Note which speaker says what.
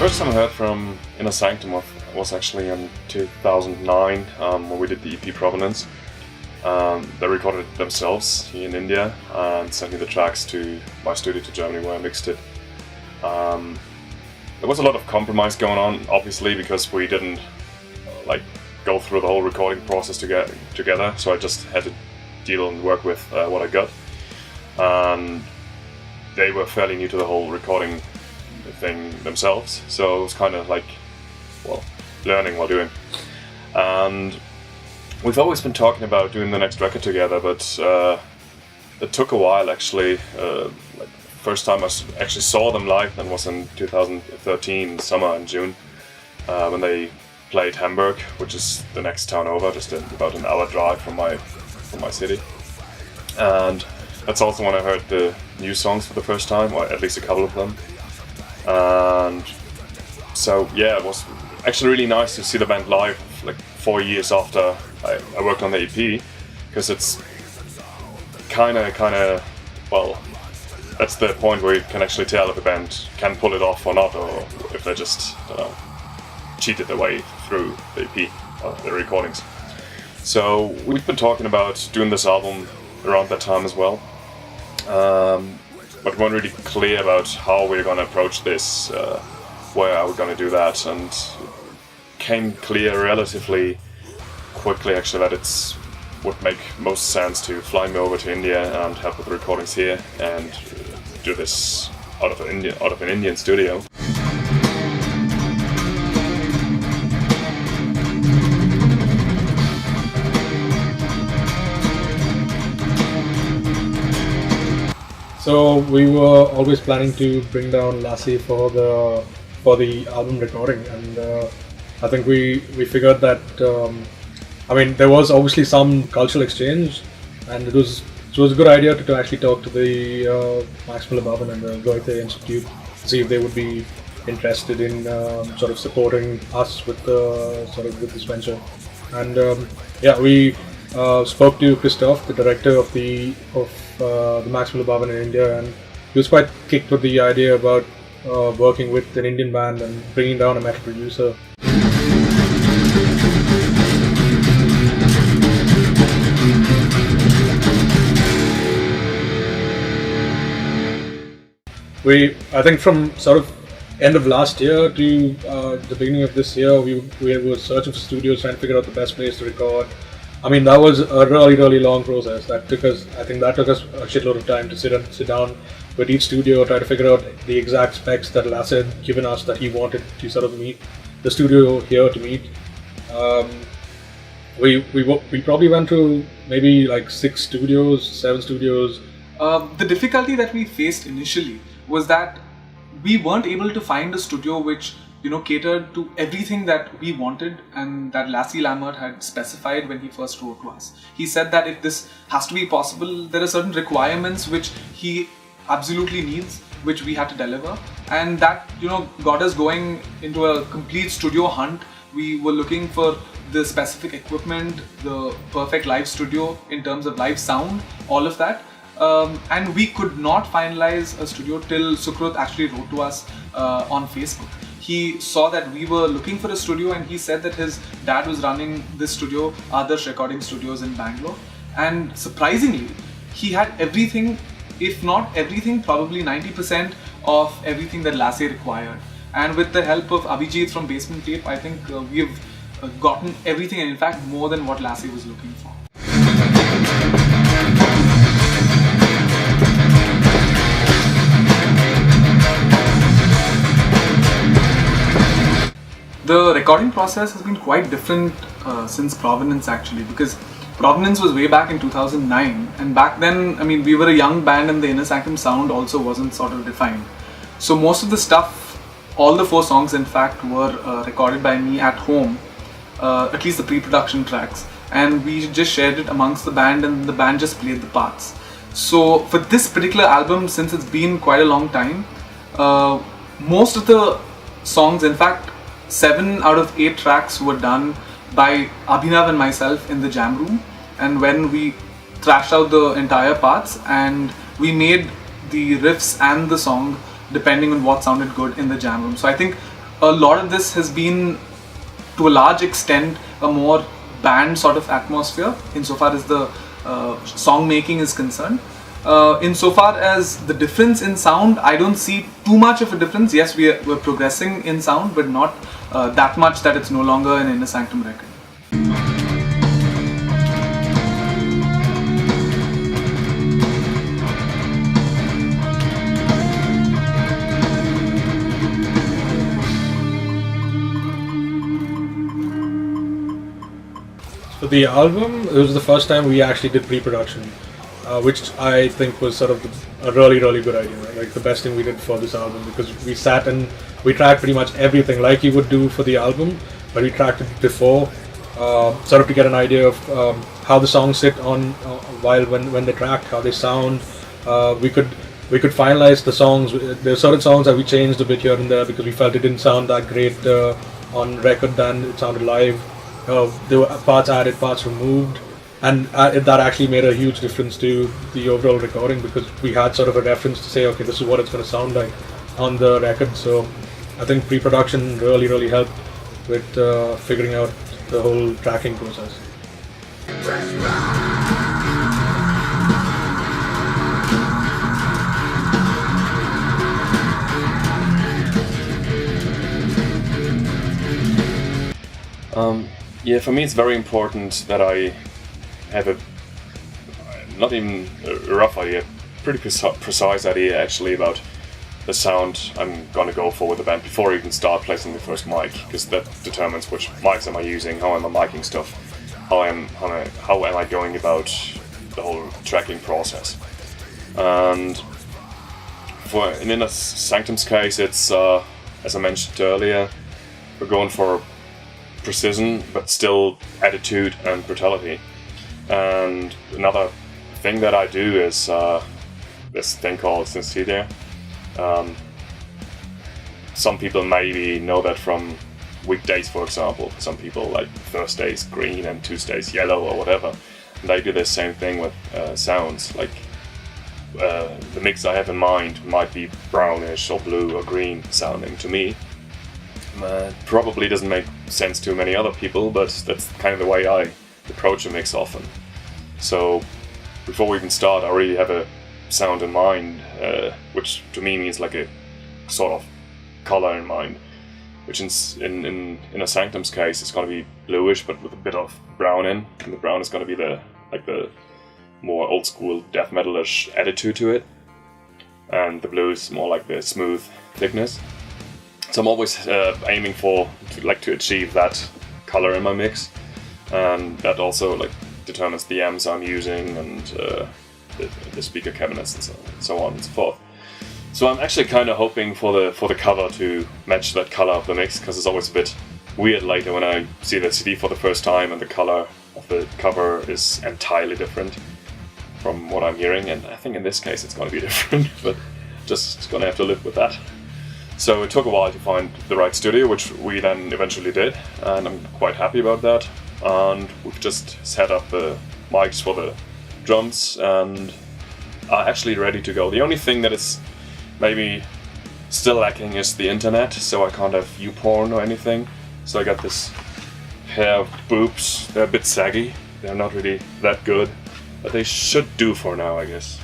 Speaker 1: first time I heard from Inner Sanctum was actually in 2009 when we did the EP Provenance. They recorded it themselves here in India and sent me the tracks to my studio to Germany where I mixed it. There was a lot of compromise going on, obviously, because we didn't go through the whole recording process together, so I just had to deal and work with what I got. And they were fairly new to the whole recording thing themselves, so it was kind of learning while doing. And we've always been talking about doing the next record together, but it took a while actually. First time I actually saw them live then was in 2013 summer in June when they played Hamburg, which is the next town over, just about an hour drive from my city. And that's also when I heard the new songs for the first time, or at least a couple of them. And so yeah, it was actually really nice to see the band live 4 years after I worked on the EP, because it's kind of that's the point where you can actually tell if a band can pull it off or not, or if they just cheated their way through the EP or the recordings. So we've been talking about doing this album around that time as well, but we weren't really clear about how we're going to approach this, where are we going to do that, and came clear relatively quickly actually that it would make most sense to fly me over to India and help with the recordings here and do this out of an Indian studio.
Speaker 2: So we were always planning to bring down Lasse for the album recording, and I think we figured that there was obviously some cultural exchange, and it was a good idea to actually talk to the Maximal Abhavan and the Goethe Institute to see if they would be interested in supporting us with this venture. And we spoke to Christoph, the director of the Maximal Abhavan in India, and he was quite kicked with the idea about working with an Indian band and bringing down a metal producer. I think from end of last year to the beginning of this year, we were searching for studios, trying to figure out the best place to record. That was a really long process. That took us a shitload of time to sit down with each studio, try to figure out the exact specs that Lasse had given us that he wanted to meet the studio here to meet. We probably went to maybe 6 studios, 7 studios.
Speaker 3: The difficulty that we faced initially was that we weren't able to find a studio which catered to everything that we wanted and that Lasse Lammert had specified when he first wrote to us. He said that if this has to be possible, there are certain requirements which he absolutely needs, which we had to deliver, and that got us going into a complete studio hunt. We were looking for the specific equipment, the perfect live studio in terms of live sound, all of that. And we could not finalize a studio till Sukrut actually wrote to us on Facebook. He saw that we were looking for a studio, and he said that his dad was running this studio, Adarsh Recording Studios in Bangalore. And surprisingly, he had everything, if not everything, probably 90% of everything that Lasse required. And with the help of Abhijit from Basement Tape, I think we have gotten everything, and in fact more than what Lasse was looking for. The recording process has been quite different since Provenance actually, because Provenance was way back in 2009, and back then, we were a young band and the Inner Sanctum sound also wasn't defined. So most of the stuff, all the 4 songs in fact, were recorded by me at home, at least the pre-production tracks, and we just shared it amongst the band and the band just played the parts. So for this particular album, since it's been quite a long time, most of the songs, in fact 7 out of 8 tracks were done by Abhinav and myself in the jam room, and when we thrashed out the entire parts and we made the riffs and the song depending on what sounded good in the jam room. So I think a lot of this has been, to a large extent, a more band sort of atmosphere insofar as the song making is concerned. Insofar as the difference in sound, I don't see too much of a difference. Yes, we're progressing in sound, but not that much that it's no longer an Inner Sanctum record.
Speaker 2: For the album, it was the first time we actually did pre-production, which I think was sort of a really, really good idea. Right? Like the best thing we did for this album, because we sat and we tracked pretty much everything like you would do for the album, but we tracked it before, sort of to get an idea of how the songs sit on when they track, how they sound. We could finalize the songs. There are certain songs that we changed a bit here and there because we felt it didn't sound that great on record than it sounded live. There were parts added, parts removed, and that actually made a huge difference to the overall recording because we had sort of a reference to say, okay, this is what it's going to sound like on the record. So I think pre-production really, really helped with figuring out the whole tracking process.
Speaker 1: Yeah, for me it's very important that I have a, not even a rough idea, pretty precise idea actually about the sound I'm gonna go for with the band before I even start placing the first mic, because that determines which mics am I using, how am I miking stuff, how am I going about the whole tracking process. And for in Inner Sanctum's case, it's as I mentioned earlier, we're going for precision but still attitude and brutality. And another thing that I do is this thing called synesthesia. Some people maybe know that from weekdays, for example. Some people like Thursdays green and Tuesdays yellow or whatever. And I do the same thing with sounds. Like the mix I have in mind might be brownish or blue or green sounding to me. Probably doesn't make sense to many other people, but that's kind of the way I approach a mix often. So before we even start, I already have a sound in mind, which to me means like a sort of color in mind, which in Inner Sanctum's case is going to be bluish but with a bit of brown in, and the brown is going to be the more old school death metalish attitude to it, and the blue is more like the smooth thickness. So I'm always aiming to achieve that color in my mix, and that also like determines the amps I'm using and the speaker cabinets and so on and so forth. So I'm actually kind of hoping for the cover to match that color of the mix, because it's always a bit weird later when I see the CD for the first time and the color of the cover is entirely different from what I'm hearing, and I think in this case it's going to be different, but just going to have to live with that. So it took a while to find the right studio, which we then eventually did, and I'm quite happy about that. And we've just set up the mics for the drums and are actually ready to go. The only thing that is maybe still lacking is the internet, so I can't have YouPorn or anything. So I got this pair of boobs. They're a bit saggy. They're not really that good, but they should do for now, I guess.